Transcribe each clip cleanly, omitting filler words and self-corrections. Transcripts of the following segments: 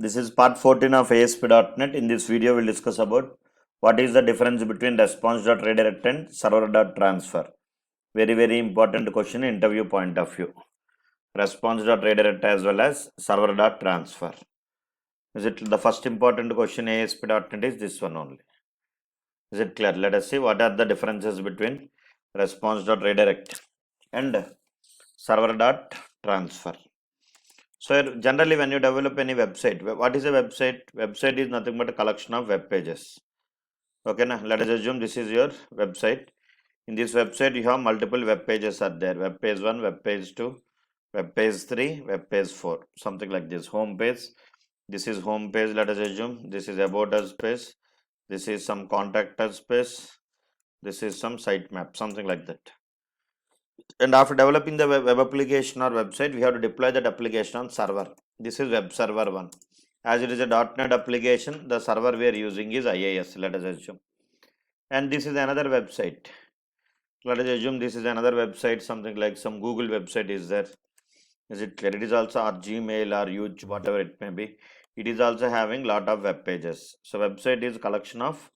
This is part 14 of ASP.NET. In this video, we'll discuss about what is the difference between Response.Redirect and Server.Transfer. Very important question interview point of view. Response.Redirect as well as Server.Transfer. Is it the first important question ASP.NET is this one only. Is it clear? Let us see what are the differences between Response.Redirect and Server.Transfer. So generally when you develop any website, what is a website? Website is nothing but a collection of web pages. Okay, now let us assume this is your website. In this website you have multiple web pages are there. Web page 1, web page 2, web page 3, web page 4, something like this. Home page, this is home page, let us assume. This is about us page, this is some contact us page, this is some sitemap, something like that. And after developing the web application or website, we have to deploy that application on server. This is web server 1. As it is a .NET application, the server we are using is IIS, let us assume. And this is another website. Let us assume this is another website, something like some Google website is there. Is it clear? It is also our Gmail or YouTube, whatever it may be. It is also having lot of web pages. So website is collection of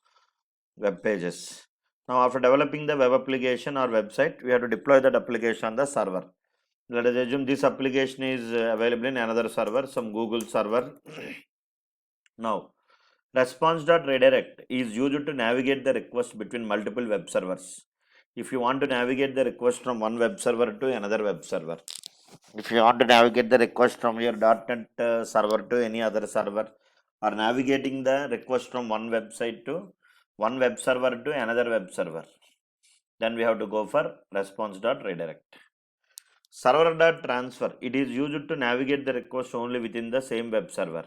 web pages. Now after developing the web application or website, we have to deploy that application on the server. Let us assume this application is available in another server, some Google server. Now, Response.Redirect is used to navigate the request between multiple web servers. If you want to navigate the request from one web server to another web server, if you want to navigate the request from your .NET server to any other server, or navigating the request from one website to one web server to another web server, then we have to go for Response.Redirect. Server.Transfer, it is used to navigate the request only within the same web server.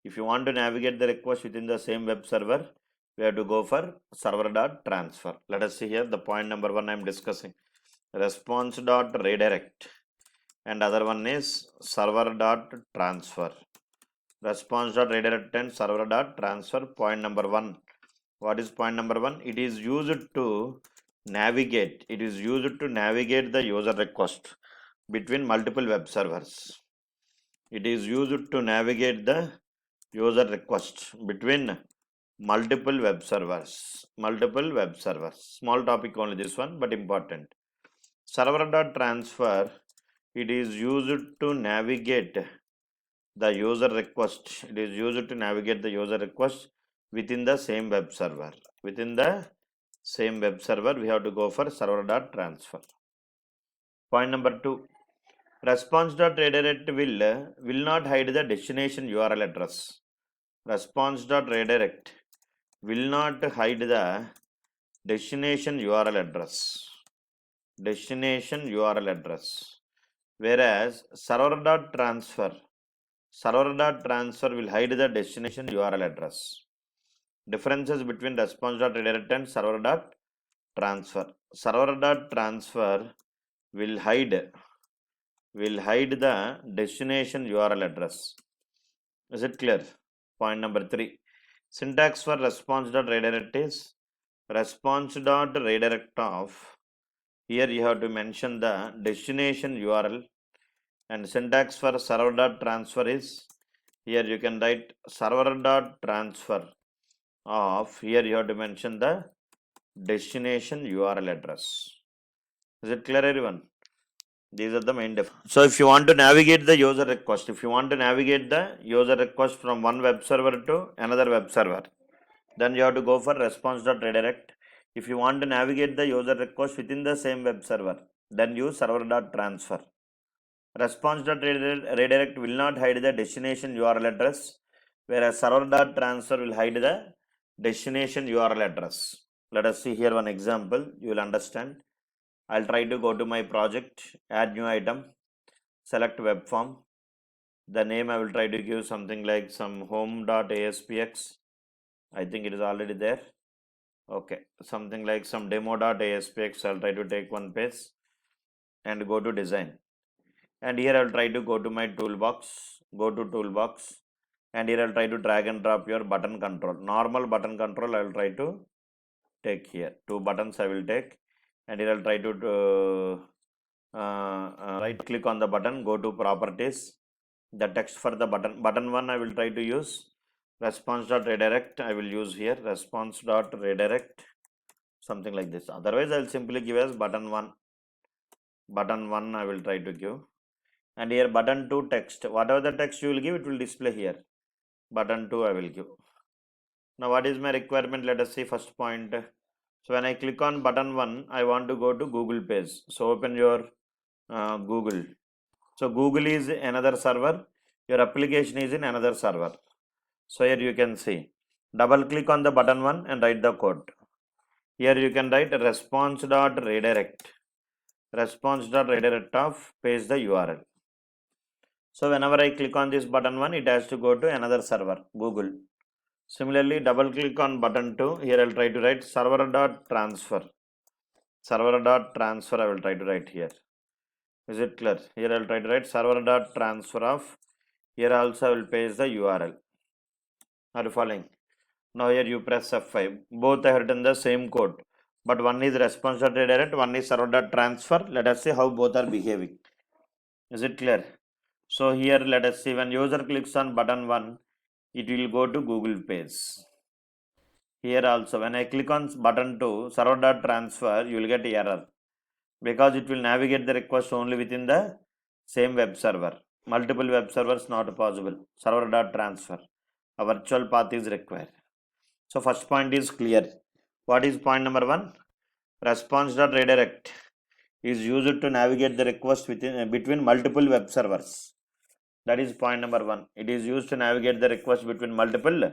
If you want to navigate the request within the same web server, we have to go for Server.Transfer. Let us see here the point number 1 I am discussing. Response.Redirect and other one is Server.Transfer. Response.Redirect and Server.Transfer. Point number 1. What is point number 1? It is used to navigate. It is used to navigate the user request between multiple web servers. It is used to navigate the user request between multiple web servers. Multiple web servers. Small topic only this one, but important. Server.Transfer, it is used to navigate the user request. It is used to navigate the user request within the same web server. Within the same web server, we have to go for Server.Transfer. Point number 2. Response.Redirect will not hide the destination URL address. Response.Redirect will not hide the destination URL address. Destination URL address. Whereas Server.Transfer will hide the destination URL address. Differences between Response.Redirect and Server.Transfer. Server.Transfer will hide the destination URL address. Is it clear? Point number 3. Syntax for Response.Redirect is Response.Redirect of. Here you have to mention the destination URL, and syntax for Server.Transfer is, here you can write Server.Transfer of, here you have to mention the destination URL address. Is it clear, everyone? These are the main differences. So if you want to navigate the user request, from one web server to another web server, then you have to go for Response.Redirect. If you want to navigate the user request within the same web server, then use Server.Transfer. Response.Redirect will not hide the destination URL address, whereas Server.Transfer will hide the destination URL address. Let us see here one example, you will understand. I'll try to go to my project, add new item, select web form. The name I will try to give something like some home.aspx. I think it is already there. Okay, something like some demo.aspx. I'll try to take one page and go to design. And here I'll try to go to my toolbox, and here I'll try to drag and drop your button control. Normal button control I will try to take here. 2 buttons I will take, and here I'll try to right click on the button, go to properties, the text for the button 1 I will try to use response.redirect. I will use here response.redirect, something like this. Otherwise, I will simply give as button 1. Button 1 I will try to give, and here button 2 text. Whatever the text you will give, it will display here. Button 2 I will give. Now, what is my requirement? Let us see first point. So, when I click on button 1, I want to go to Google page. So, open your Google. So, Google is another server. Your application is in another server. So, here you can see. Double click on the button 1 and write the code. Here you can write response.redirect. Response.redirect of paste the URL. So, whenever I click on this button 1, it has to go to another server, Google. Similarly, double click on button 2. Here I will try to write server.transfer. Server.transfer I will try to write here. Is it clear? Here I will try to write server.transfer of. Here also I will paste the URL. Are you following? Now here you press F5. Both I have written the same code, but one is response.redirect, one is server.transfer. Let us see how both are behaving. Is it clear? So here let us see, when user clicks on button 1, it will go to Google page. Here also, when I click on button 2, server.transfer, you will get error because it will navigate the request only within the same web server. Multiple web servers not possible. Server.transfer. A virtual path is required. So first point is clear. What is point number 1? Response.redirect is used to navigate the request between multiple web servers. That is point number 1. It is used to navigate the request between multiple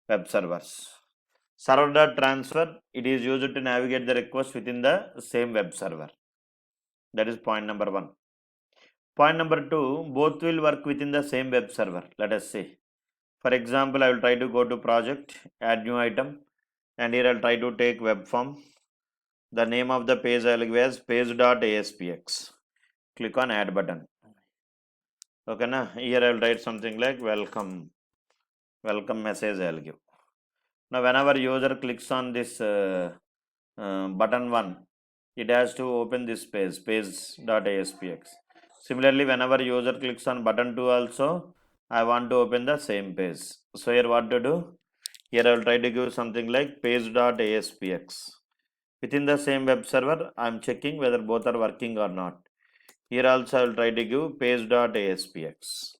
web servers. Server.transfer, it is used to navigate the request within the same web server. That is point number 1. Point number 2, both will work within the same web server. Let us see. For example, I will try to go to project, add new item, and here I will try to take web form. The name of the page I will give as page.aspx. Click on add button. Okay, na? Here I will write something like welcome message I will give. Now, whenever user clicks on this button 1, it has to open this page.aspx. Similarly, whenever user clicks on button 2 also, I want to open the same page. So here what to do? Here I will try to give something like page.aspx. Within the same web server, I am checking whether both are working or not. Here also I will try to give page.aspx.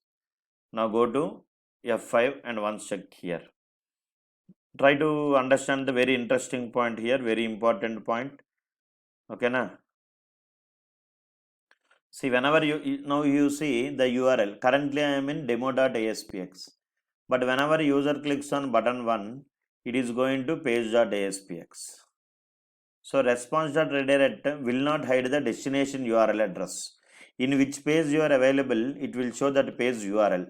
Now go to F5 and once check here. Try to understand the very interesting point here, very important point. Okay, na? See, whenever now you see the URL, currently I am in demo.aspx, but whenever user clicks on button 1, it is going to page.aspx. So response.redirect will not hide the destination URL address. In which page you are available, it will show that page URL.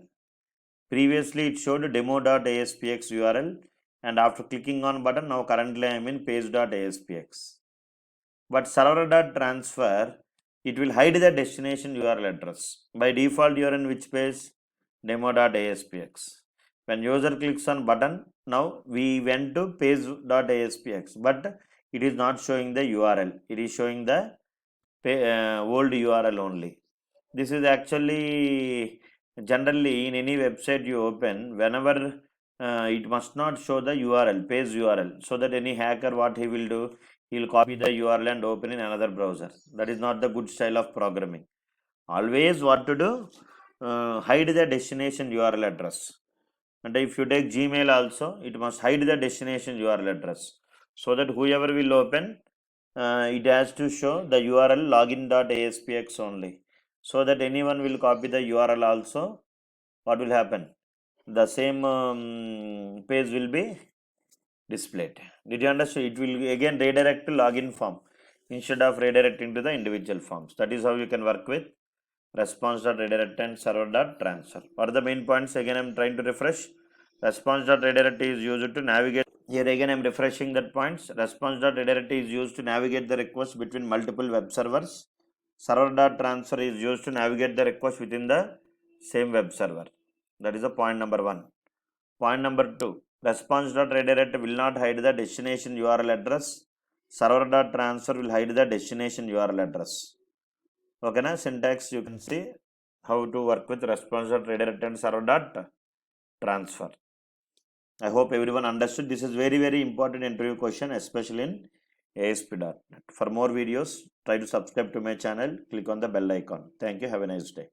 Previously it showed demo.aspx URL, and after clicking on button, now currently I am in page.aspx. But server.transfer, it will hide the destination URL address. By default, you are in which page? Demo.aspx. When user clicks on button, now we went to page.aspx, but it is not showing the URL. It is showing the old URL only. This is actually generally in any website you open, whenever it must not show the URL, page URL, so that any hacker, what he will do, he will copy the URL and open in another browser. That is not the good style of programming. Always what to do? Hide the destination URL address. And if you take Gmail also, it must hide the destination URL address, so that whoever will open, it has to show the URL login.aspx only, so that anyone will copy the URL also. What will happen? The same page will be displayed. Did you understand? It will again redirect to login form instead of redirecting to the individual forms. That is how you can work with response.redirect and server.transfer. What are the main points? Again, I am trying to refresh. Response.redirect is used to navigate. Here again, I am refreshing that points. Response.redirect is used to navigate the request between multiple web servers. Server.transfer is used to navigate the request within the same web server. That is the point number 1. Point number 2. Response.redirect will not hide the destination URL address. Server.transfer will hide the destination URL address. Okay, na? Syntax you can see how to work with Response.Redirect and Server.Transfer. I hope everyone understood. This is very important interview question, especially in ASP.NET. For more videos, try to subscribe to my channel. Click on the bell icon. Thank you. Have a nice day.